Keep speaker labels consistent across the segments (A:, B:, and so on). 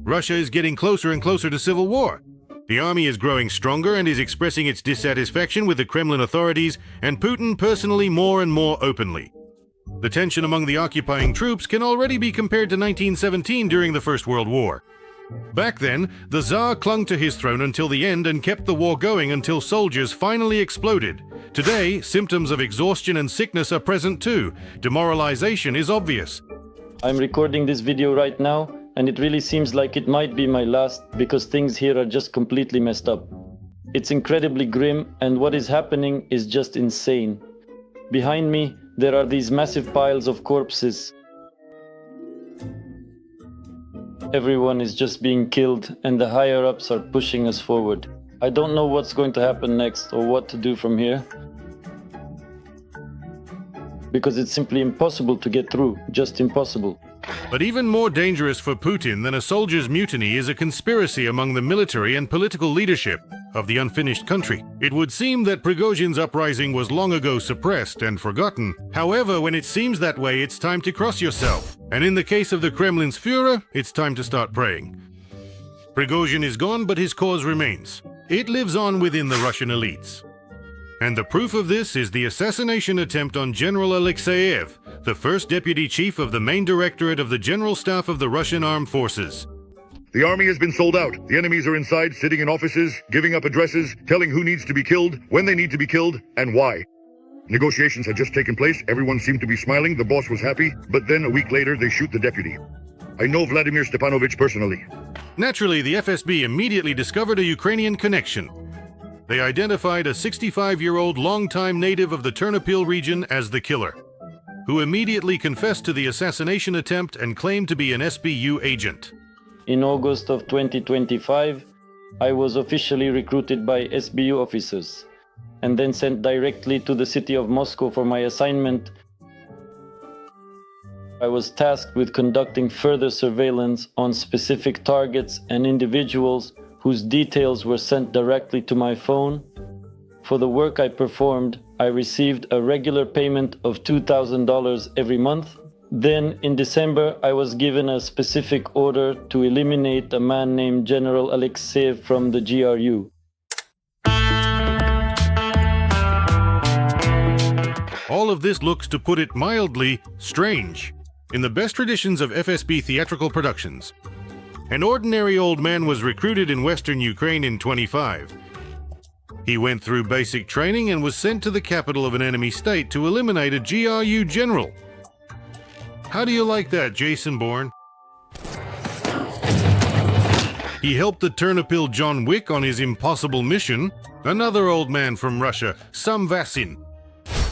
A: Russia is getting closer and closer to civil war. The army is growing stronger and is expressing its dissatisfaction with the Kremlin authorities and Putin personally more and more openly. The tension among the occupying troops can already be compared to 1917 during the First World War. Back then, the Tsar clung to his throne until the end and kept the war going until soldiers finally exploded. Today, symptoms of exhaustion and sickness are present too. Demoralization is obvious.
B: I'm recording this video right now, and it really seems like it might be my last because things here are just completely messed up. It's incredibly grim, and what is happening is just insane. Behind me, there are these massive piles of corpses. Everyone is just being killed, and the higher-ups are pushing us forward. I don't know what's going to happen next or what to do from here, because it's simply impossible to get through, just impossible.
A: But even more dangerous for Putin than a soldier's mutiny is a conspiracy among the military and political leadership of the unfinished country. It would seem that Prigozhin's uprising was long ago suppressed and forgotten. However, when it seems that way, it's time to cross yourself. And in the case of the Kremlin's Führer, it's time to start praying. Prigozhin is gone, but his cause remains. It lives on within the Russian elites. And the proof of this is the assassination attempt on General Alexeyev, the first deputy chief of the main directorate of the General Staff of the Russian Armed Forces.
C: The army has been sold out. The enemies are inside, sitting in offices, giving up addresses, telling who needs to be killed, when they need to be killed, and why. Negotiations had just taken place. Everyone seemed to be smiling. The boss was happy. But then a week later, they shoot the deputy. I know Vladimir Stepanovich personally.
A: Naturally, the FSB immediately discovered a Ukrainian connection. They identified a 65-year-old longtime native of the Ternopil region as the killer, who immediately confessed to the assassination attempt and claimed to be an SBU agent.
B: In August of 2025, I was officially recruited by SBU officers and then sent directly to the city of Moscow for my assignment. I was tasked with conducting further surveillance on specific targets and individuals whose details were sent directly to my phone. For the work I performed, I received a regular payment of $2,000 every month. Then, in December, I was given a specific order to eliminate a man named General Alexeyev from the GRU.
A: All of this looks, to put it mildly, strange. In the best traditions of FSB theatrical productions, an ordinary old man was recruited in western Ukraine in 25. He went through basic training and was sent to the capital of an enemy state to eliminate a GRU general. How do you like that, Jason Bourne? He helped the Ternopil John Wick on his impossible mission. Another old man from Russia, Sam Vasin.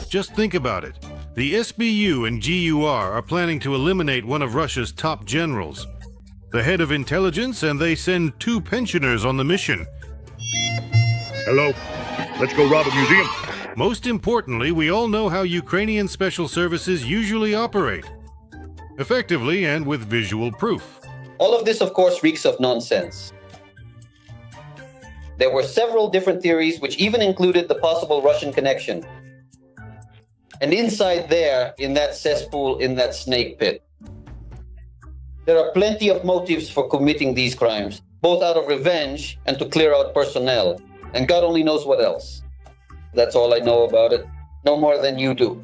A: Just think about it. The SBU and GUR are planning to eliminate one of Russia's top generals, the head of intelligence, and they send 2 pensioners on the mission.
C: Hello. Let's go rob a museum.
A: Most importantly, we all know how Ukrainian special services usually operate. Effectively and with visual proof.
D: All of this, of course, reeks of nonsense. There were several different theories, which even included the possible Russian connection. And inside there, in that cesspool, in that snake pit, there are plenty of motives for committing these crimes, both out of revenge and to clear out personnel. And God only knows what else. That's all I know about it. No more than you do.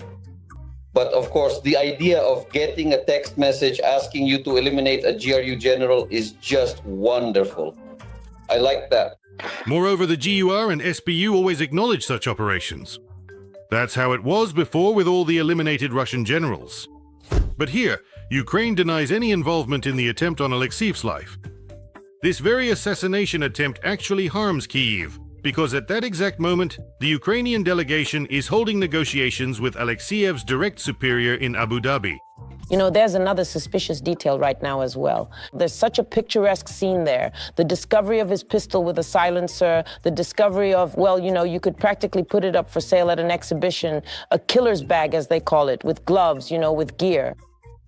D: But of course, the idea of getting a text message asking you to eliminate a GRU general is just wonderful. I like that.
A: Moreover, the GUR and SBU always acknowledge such operations. That's how it was before with all the eliminated Russian generals. But here, Ukraine denies any involvement in the attempt on Alexeyev's life. This very assassination attempt actually harms Kyiv, because at that exact moment, the Ukrainian delegation is holding negotiations with Alexeyev's direct superior in Abu Dhabi.
E: You know, there's another suspicious detail right now as well. There's such a picturesque scene there. The discovery of his pistol with a silencer, the discovery of, well, you know, you could practically put it up for sale at an exhibition, a killer's bag, as they call it, with gloves, you know, with gear.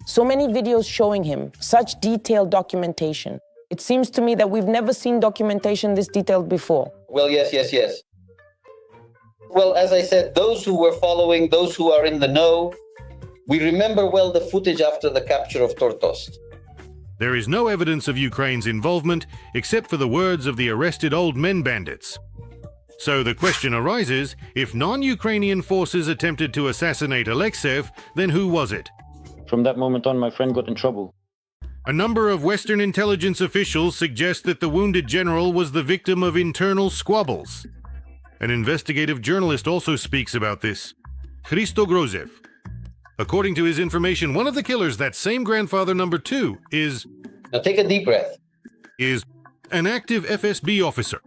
E: So many videos showing him, such detailed documentation. It seems to me that we've never seen documentation this detailed before.
D: Well, yes. Well, as I said, those who were following, those who are in the know, we remember well the footage after the capture of Tortost.
A: There is no evidence of Ukraine's involvement except for the words of the arrested old men bandits. So the question arises, if non-Ukrainian forces attempted to assassinate Alexeyev, then who was it?
B: From that moment on, my friend got in trouble.
A: A number of Western intelligence officials suggest that the wounded general was the victim of internal squabbles. An investigative journalist also speaks about this. Hristo Grozev. According to his information, one of the killers, that same grandfather number 2, is
D: Now take a deep breath.
A: an active FSB officer.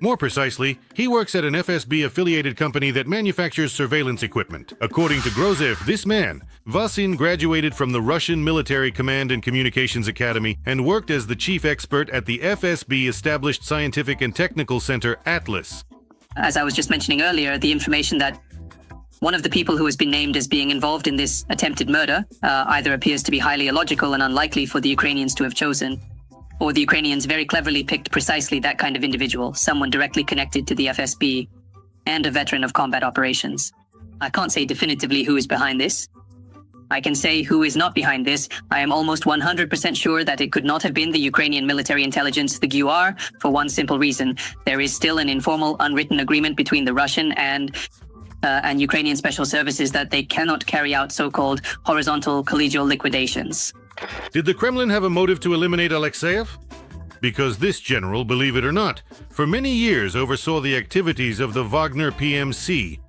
A: More precisely, he works at an FSB-affiliated company that manufactures surveillance equipment. According to Grozev, this man, Vasin, graduated from the Russian Military Command and Communications Academy and worked as the chief expert at the FSB-established Scientific and Technical Center Atlas.
F: As I was just mentioning earlier, the information that one of the people who has been named as being involved in this attempted murder either appears to be highly illogical and unlikely for the Ukrainians to have chosen, or the Ukrainians very cleverly picked precisely that kind of individual, someone directly connected to the FSB and a veteran of combat operations. I can't say definitively who is behind this. I can say who is not behind this. I am almost 100% sure that it could not have been the Ukrainian military intelligence, the GUR, for one simple reason. There is still an informal, unwritten agreement between the Russian and Ukrainian special services that they cannot carry out so-called horizontal collegial liquidations.
A: Did the Kremlin have a motive to eliminate Alexeyev? Because this general, believe it or not, for many years oversaw the activities of the Wagner PMC.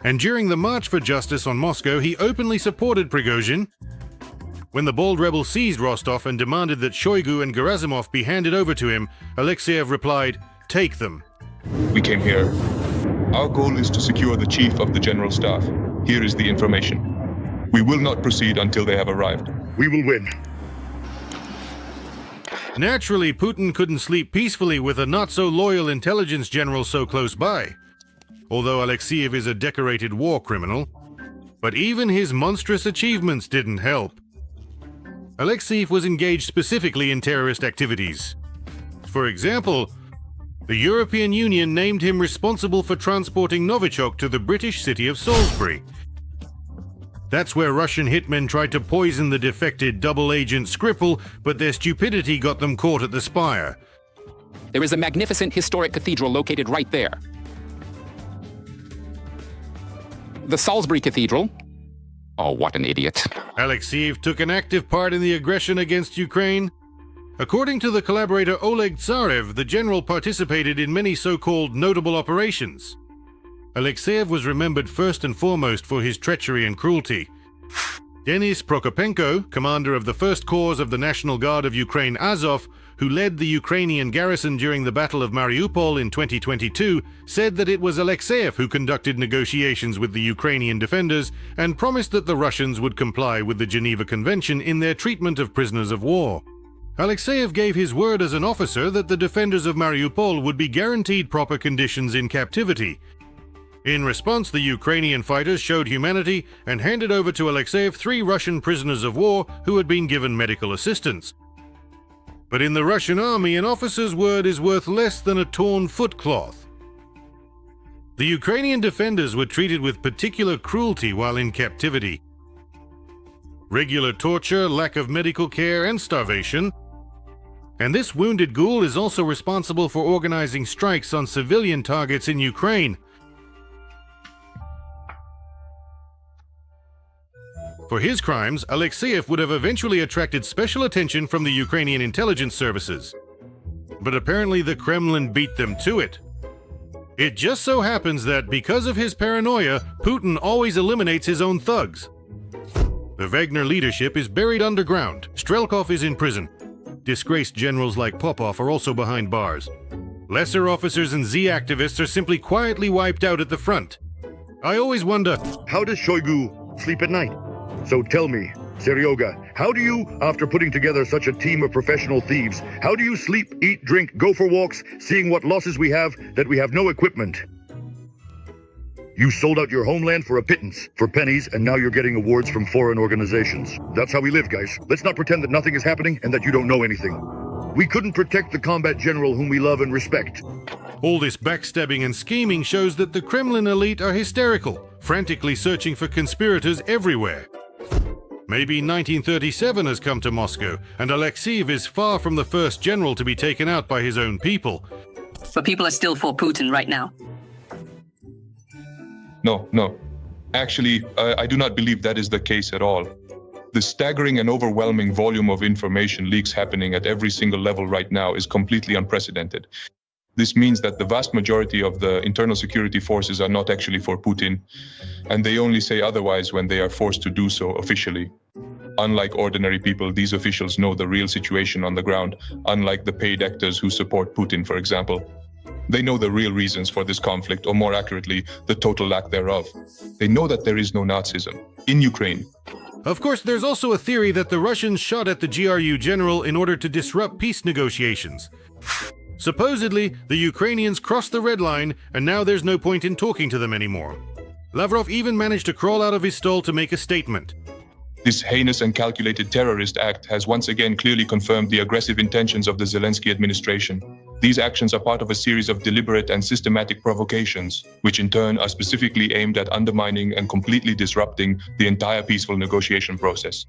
A: And during the March for Justice on Moscow, he openly supported Prigozhin. When the bold rebel seized Rostov and demanded that Shoigu and Gerasimov be handed over to him, Alexeyev replied, "Take them."
G: We came here. Our goal is to secure the chief of the general staff. Here is the information. We will not proceed until they have arrived.
C: We will win.
A: Naturally, Putin couldn't sleep peacefully with a not-so-loyal intelligence general so close by. Although Alexeyev is a decorated war criminal, but even his monstrous achievements didn't help. Alexeyev was engaged specifically in terrorist activities. For example, the European Union named him responsible for transporting Novichok to the British city of Salisbury. That's where Russian hitmen tried to poison the defected double agent Skripal, but their stupidity got them caught at the spire.
H: There is a magnificent historic cathedral located right there. The Salisbury Cathedral. Oh, what an idiot.
A: Alexeyev took an active part in the aggression against Ukraine. According to the collaborator Oleg Tsarev, the general participated in many so-called notable operations. Alexeyev was remembered first and foremost for his treachery and cruelty. Denis Prokopenko, commander of the 1st Corps of the National Guard of Ukraine Azov, who led the Ukrainian garrison during the Battle of Mariupol in 2022, said that it was Alexeyev who conducted negotiations with the Ukrainian defenders and promised that the Russians would comply with the Geneva Convention in their treatment of prisoners of war. Alexeyev gave his word as an officer that the defenders of Mariupol would be guaranteed proper conditions in captivity. In response, the Ukrainian fighters showed humanity and handed over to Alexeyev 3 Russian prisoners of war who had been given medical assistance. But in the Russian army, an officer's word is worth less than a torn footcloth. The Ukrainian defenders were treated with particular cruelty while in captivity. Regular torture, lack of medical care, and starvation. And this wounded ghoul is also responsible for organizing strikes on civilian targets in Ukraine. For his crimes, Alexeyev would have eventually attracted special attention from the Ukrainian intelligence services. But apparently the Kremlin beat them to it. It just so happens that because of his paranoia, Putin always eliminates his own thugs. The Wagner leadership is buried underground. Strelkov is in prison. Disgraced generals like Popov are also behind bars. Lesser officers and Z activists are simply quietly wiped out at the front. I always wonder,
C: How does Shoigu sleep at night? So tell me, Seryoga, how do you, after putting together such a team of professional thieves, how do you sleep, eat, drink, go for walks, seeing what losses we have, that we have no equipment? You sold out your homeland for a pittance, for pennies, and now you're getting awards from foreign organizations. That's how we live, guys. Let's not pretend that nothing is happening and that you don't know anything. We couldn't protect the combat general whom we love and respect.
A: all this backstabbing and scheming shows that the Kremlin elite are hysterical, frantically searching for conspirators everywhere. Maybe 1937 has come to Moscow, and Alexeyev is far from the first general to be taken out by his own people.
F: But people are still for Putin right now.
G: No. Actually, I do not believe that is the case at all. The staggering and overwhelming volume of information leaks happening at every single level right now is completely unprecedented. This means that the vast majority of the internal security forces are not actually for Putin, and they only say otherwise when they are forced to do so officially. Unlike ordinary people, these officials know the real situation on the ground, unlike the paid actors who support Putin, for example. They know the real reasons for this conflict, or more accurately, the total lack thereof. They know that there is no Nazism in Ukraine.
A: Of course, there's also a theory that the Russians shot at the GRU general in order to disrupt peace negotiations. Supposedly, the Ukrainians crossed the red line, and now there's no point in talking to them anymore. Lavrov even managed to crawl out of his stall to make a statement.
G: This heinous and calculated terrorist act has once again clearly confirmed the aggressive intentions of the Zelensky administration. These actions are part of a series of deliberate and systematic provocations, which in turn are specifically aimed at undermining and completely disrupting the entire peaceful negotiation process.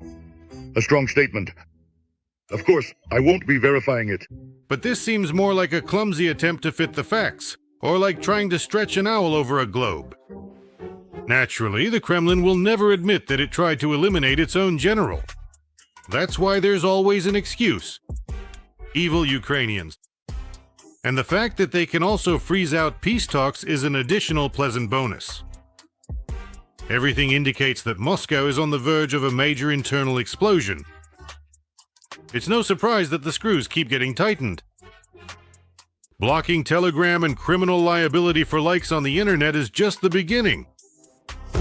C: A strong statement. Of course, I won't be verifying it.
A: But this seems more like a clumsy attempt to fit the facts, or like trying to stretch an owl over a globe. Naturally, the Kremlin will never admit that it tried to eliminate its own general. That's why there's always an excuse. Evil Ukrainians. And the fact that they can also freeze out peace talks is an additional pleasant bonus. Everything indicates that Moscow is on the verge of a major internal explosion. It's no surprise that the screws keep getting tightened. Blocking Telegram and criminal liability for likes on the internet is just the beginning.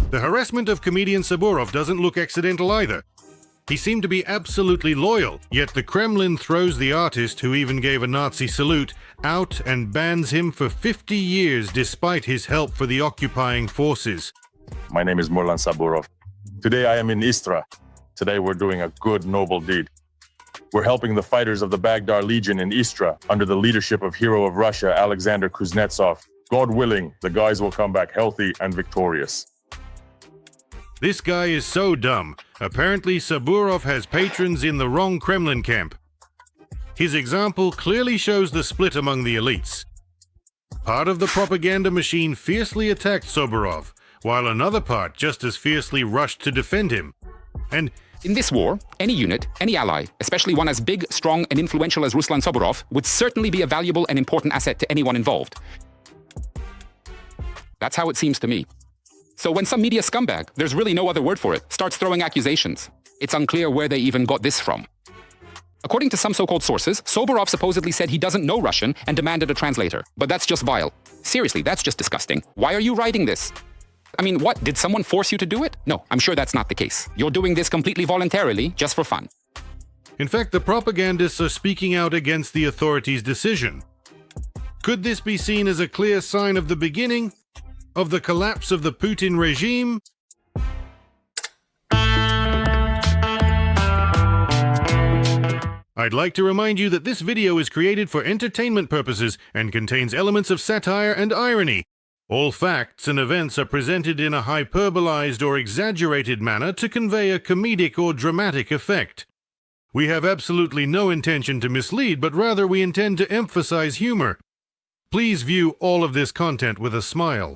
A: The harassment of comedian Saburov doesn't look accidental either. He seemed to be absolutely loyal, yet the Kremlin throws the artist, who even gave a Nazi salute, out and bans him for 50 years despite his help for the occupying forces.
I: My name is Murlan Saburov. Today I am in Istra. Today we're doing a good, noble deed. We're helping the fighters of the Baghdad Legion in Istra under the leadership of hero of Russia, Alexander Kuznetsov. God willing, the guys will come back healthy and victorious.
A: This guy is so dumb. Apparently Saburov has patrons in the wrong Kremlin camp. His example clearly shows the split among the elites. Part of the propaganda machine fiercely attacked Saburov, while another part just as fiercely rushed to defend him. And
H: In this war, any unit, any ally, especially one as big, strong, and influential as Ruslan Saburov, would certainly be a valuable and important asset to anyone involved. That's how it seems to me. So when some media scumbag, there's really no other word for it, starts throwing accusations, it's unclear where they even got this from. According to some so-called sources, Saburov supposedly said he doesn't know Russian and demanded a translator. But that's just vile. Seriously, that's just disgusting. Why are you writing this? I mean, what? Did someone force you to do it? No, I'm sure that's not the case. You're doing this completely voluntarily, just for fun.
A: in fact, the propagandists are speaking out against the authorities' decision. Could this be seen as a clear sign of the beginning of the collapse of the Putin regime? I'd like to remind you that this video is created for entertainment purposes and contains elements of satire and irony. All facts and events are presented in a hyperbolized or exaggerated manner to convey a comedic or dramatic effect. We have absolutely no intention to mislead, but rather we intend to emphasize humor. Please view all of this content with a smile.